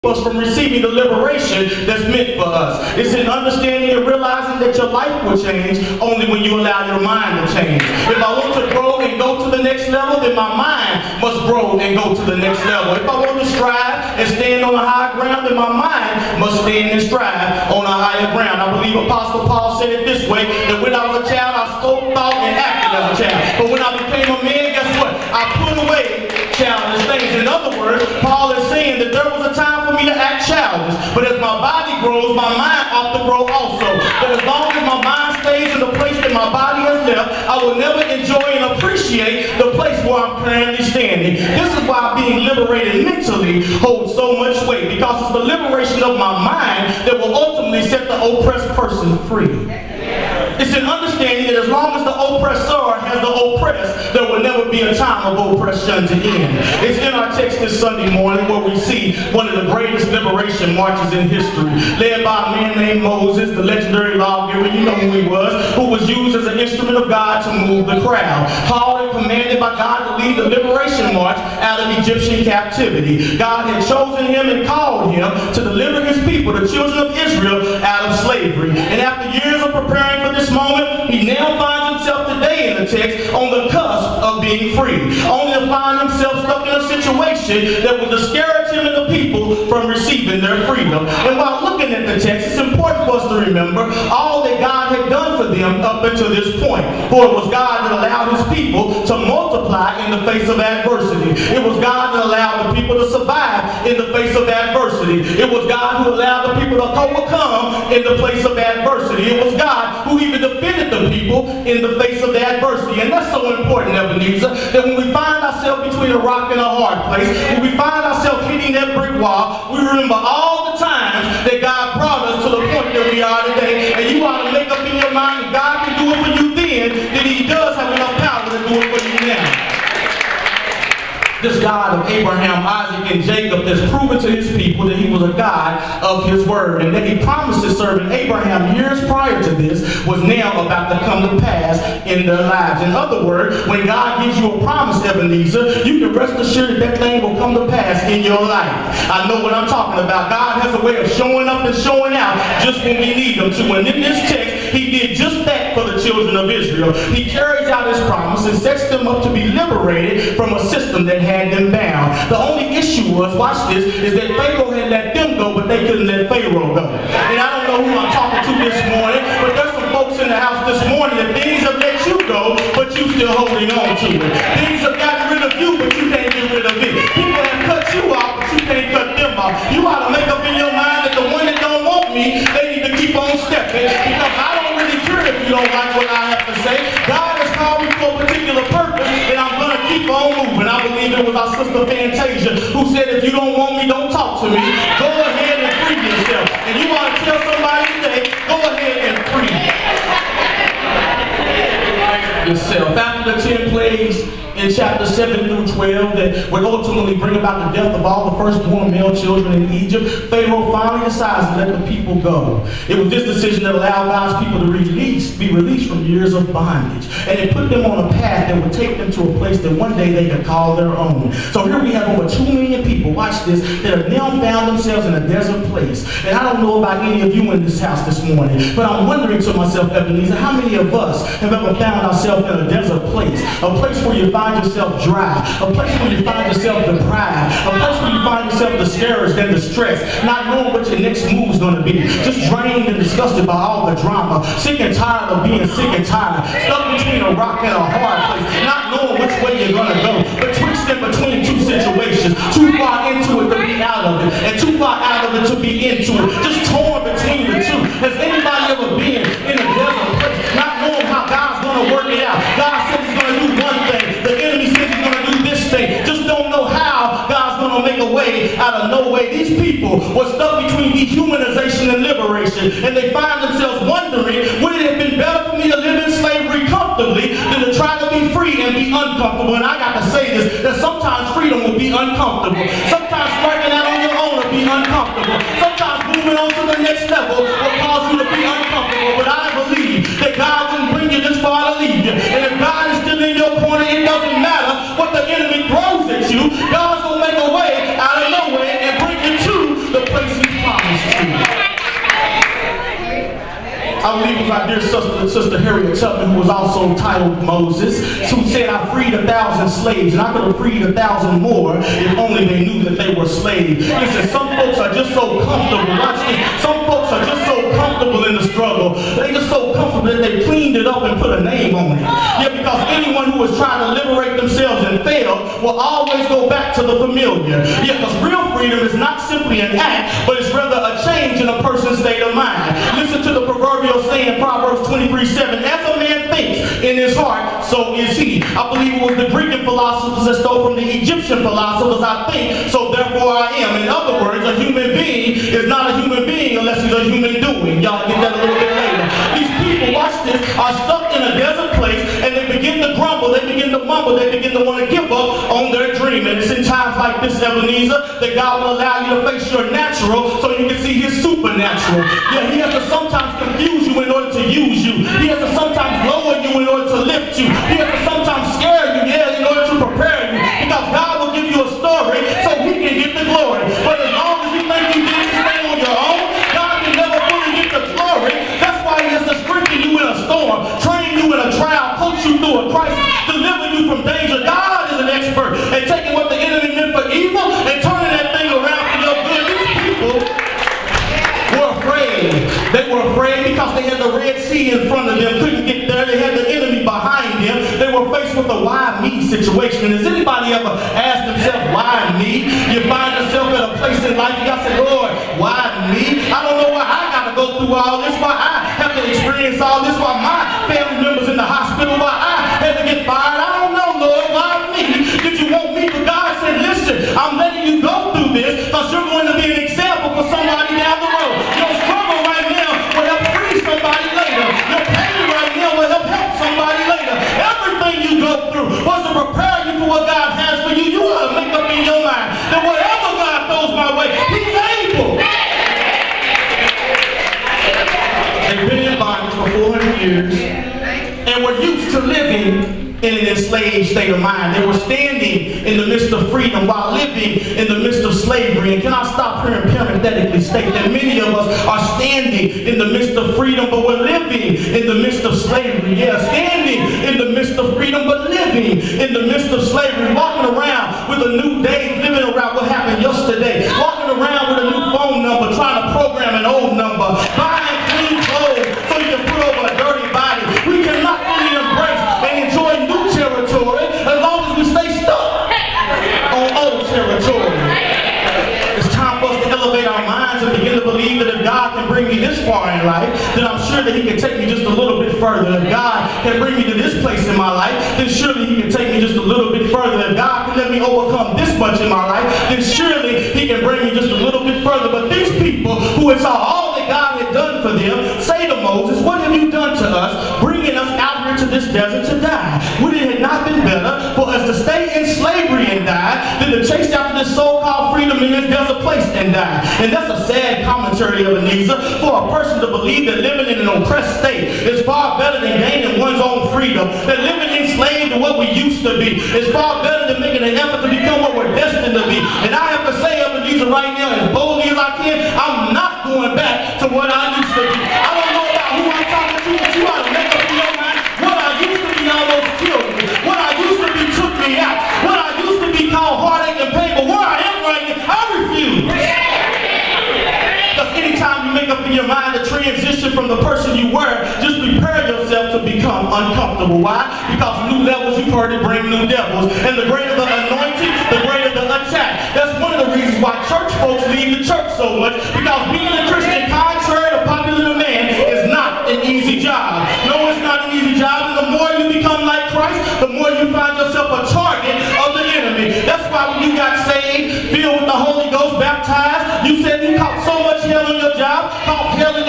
us from receiving the liberation that's meant for us. It's in understanding and realizing that your life will change only when you allow your mind to change. If I want to grow and go to the next level, then my mind must grow and go to the next level. If I want to strive and stand on a high ground, then my mind must stand and strive on a higher ground. I believe Apostle Paul said it this way, that when I was a child, I spoke, thought, and acted as a child. But when I became a man, guess what? I put away childish things. In other words, Paul is saying that there was a time for me to act childish, but as my body grows, my mind ought to grow also. But as long as my mind stays in the place that my body has left, I will never enjoy and appreciate the place where I'm currently standing. This is why being liberated mentally holds so much weight, because it's the liberation of my mind that will ultimately set the oppressed person free. It's an understanding that as long as the oppressor has the oppressed, there will never be a time of oppression to end. It's in our text this Sunday morning where we see one of the greatest liberation marches in history, led by a man named Moses, the legendary lawgiver, you know who he was, who was used as an instrument of God to move the crowd. Called and commanded by God to lead the liberation march out of Egyptian captivity. God had chosen him and called him to deliver his people, the children of Israel, out of slavery. And after years of preparing for this moment, he now finds himself today in the text on the cusp of being free, only to find himself stuck in a situation that would discourage him and the people from receiving their freedom. And while looking at the text, it's important for us to remember all that God had done for them up until this point. For it was God that allowed his people to multiply in the face of adversity. It was God that allowed the people to survive in the face of adversity. It was God who allowed the people to overcome in the place of adversity. It was God who even defended the people in the face of the adversity. And that's so important, Ebenezer, that when we find ourselves between a rock and a hard place, when we find ourselves hitting that brick wall, we remember all the times that God brought us to the point that we are today. And you ought to make up in your mind that God can do it for you then, that he does have enough power to do it for you now. This God of Abraham, Isaac, and Jacob has proven to his people that he was a God of his word, and that he promised his servant Abraham years prior to this was now about to come to pass in their lives. In other words, when God gives you a promise, Ebenezer, you can rest assured that that thing will come to pass in your life. I know what I'm talking about. God has a way of showing up and showing out just when we need him to. And in this text, he did just that for the children of Israel. He carries out his promise and sets them up to be liberated from a system that had them bound. The only issue was, watch this, is that Pharaoh had let them go, but they couldn't let Pharaoh go. And I don't know who I'm talking to this morning, but there's some folks in the house this morning that things have let you go, but you still holding on to it. Things have gotten rid of you, but you can't get rid of it. People have cut you off, but you can't cut them off. You ought to make up in your mind that the one that don't want me, they need to keep on stepping, because I don't really care if you don't like what I have to say. God has called me for a particular purpose, and I'm going to keep on moving. I believe it was our sister Fantasia who said, if you don't want me, don't talk to me. Go ahead and free yourself. And you want to tell somebody today, go ahead and free yourself. After the 10 plagues in chapter 7 through 12 that would ultimately bring about the death of all the firstborn male children in Egypt, Pharaoh finally decides to let the people go. It was this decision that allowed God's people to be released from years of bondage. And it put them on a path that would take them to a place that one day they could call their own. So here we have over 2 million people, watch this, that have now found themselves in a desert place. And I don't know about any of you in this house this morning, but I'm wondering to myself, Ebenezer, how many of us have ever found ourselves in a desert place? A place where you find yourself dry, a place where you find yourself deprived, a place where you find yourself discouraged and distressed, not knowing what your next move is going to be, just drained and disgusted by all the drama, sick and tired of being sick and tired, stuck between a rock and a hard place, not knowing which way you're going to go, betwixt in between two situations, too far into it to be out of it, and too far out of it to be into it, just torn between the two. Has anybody ever been in a desert place, not knowing how God's going to work it out? God said he's going to do one thing, the enemy says he's going to do this thing, just don't know how God's going to make a way out of no way. These people were stuck between dehumanization and liberation, and they find themselves wondering, would it have been better for me to live in slavery comfortably than to try to be free and be uncomfortable? And I got to say this, that sometimes freedom will be uncomfortable. Sometimes striking out on your own will be uncomfortable. Sometimes moving on to the next level will cause you to be uncomfortable. But I believe that God wouldn't bring you this far to leave you. And if God is still in your corner, it doesn't matter what the enemy throws at you. God's going to make a way out of no way and bring you to the I believe it was our dear sister Harriet Tubman, who was also titled Moses, who said, I freed 1,000 slaves, and I could have freed 1,000 more if only they knew that they were slaves. Listen, some folks are just so comfortable. Watch this. Some folks are just so comfortable in the struggle. They're just so comfortable that they cleaned it up and put a name on it. Yeah, because anyone who is trying to liberate themselves and fail will always go back to the familiar. Yeah, because real freedom is not simply an act, but it's rather a change in a person's state of mind. Listen to the proverbial saying, Proverbs 23:7, as a man thinks in his heart, so is he. I believe it was the Greek philosophers that stole from the Egyptian philosophers, I think, so therefore I am. In other words, a human being is not a human being unless he's a human doing. Y'all get that a little bit later. These people, watch this, are stuck in a desert place, and they begin to grumble, they begin to mumble, they begin to want to give up on their dream. And it's in times like this, Ebenezer, that God will allow you to face your natural so you can see his supernatural. Yeah, he has to sometimes confuse you in order to use you. He has to sometimes lower you in order to lift you. He has to sometimes scare you, yeah, in order to prepare you. Because God will give you a story so he can get the glory. But as long as you think you did this thing on your own, God can never fully get the glory. That's why he has to strengthen you in a storm, train you in a trial, coach you through a crisis, deliver you from danger. God is an expert at taking what the enemy meant for evil and turning that thing around for your good. These people were afraid. They were afraid because they had the Red Sea in front of them, couldn't get there. They had the enemy behind them. They were faced with a why me situation. Has anybody ever asked themselves, why me? You find yourself at a place in life, you got to say, Lord, why me? I don't know why I got to go through all this, why I have to experience all this, why my family members in the hospital, why I had to get fired. I don't know, Lord, why me? Did you want me? But God said, listen, I'm letting you go through this because you're going to be an example for somebody down the road. Your struggle right now will help free somebody later. Your pain right now will help somebody later. Everything you go through was to prepare you for what God has for you. You ought to make up in your mind that whatever God throws my way, he's able. They've been in bondage for 400 years and were used to living in an enslaved state of mind. They were standing in the midst of freedom while living in the midst of slavery. And can I stop here and parenthetically state that many of us are standing in the midst of freedom, but we're living in the midst of slavery. Yeah, standing in the midst of freedom, but living in the midst of slavery. Walking around with a new day, living around what happened yesterday. Walking around with a new phone number, trying to program an old number. Buying clean clothes so you can put over a dirty body. We cannot fully embrace and enjoy new territory as long as we stay stuck on old territory. It's time for us to elevate our minds and begin to believe that if God can bring me this far in life, then I'm sure that he can take me just a little bit further. If God can bring me to this place in my life, then surely he can take me just a little bit further. If God can let me overcome this much in my life, then surely he can bring me just a little bit further. But these people who had saw all that God had done for them say to Moses, what have you done to us, bringing us out here to this desert to die? Would it have not been better for us to stay in slavery and die than to chase after this so-called freedom in this desert place and die? And that's a sad commentary, Ebenezer, for a person to believe that living in an oppressed state is far better than gaining one's own freedom. That living enslaved to what we used to be is far better than making an effort to become what we're destined to be. And I have to say, Ebenezer, right now, as boldly as I can, I'm not going back to what I used to be. I don't know about who I'm talking to, but you ought to make up in your mind. What I used to be almost killed me. What I used to be took me out. What I used to be called heartache and pain. But where I am right now, I refuse. Because anytime you make up in your mind to transition from the person you were, just prepare yourself to become uncomfortable. Why? Because new levels, you've heard it, bring new devils. And the greater the anointing, the greater the attack. That's one of the reasons why church folks leave the church so much. Because being a Christian, contrary to popular demand, is not an easy job. No, it's not an easy job. And the more you become like Christ, the more you find yourself a target of the enemy. That's why when you got saved, filled with the Holy Ghost, baptized, you said you caught so much hell on your job, caught hell in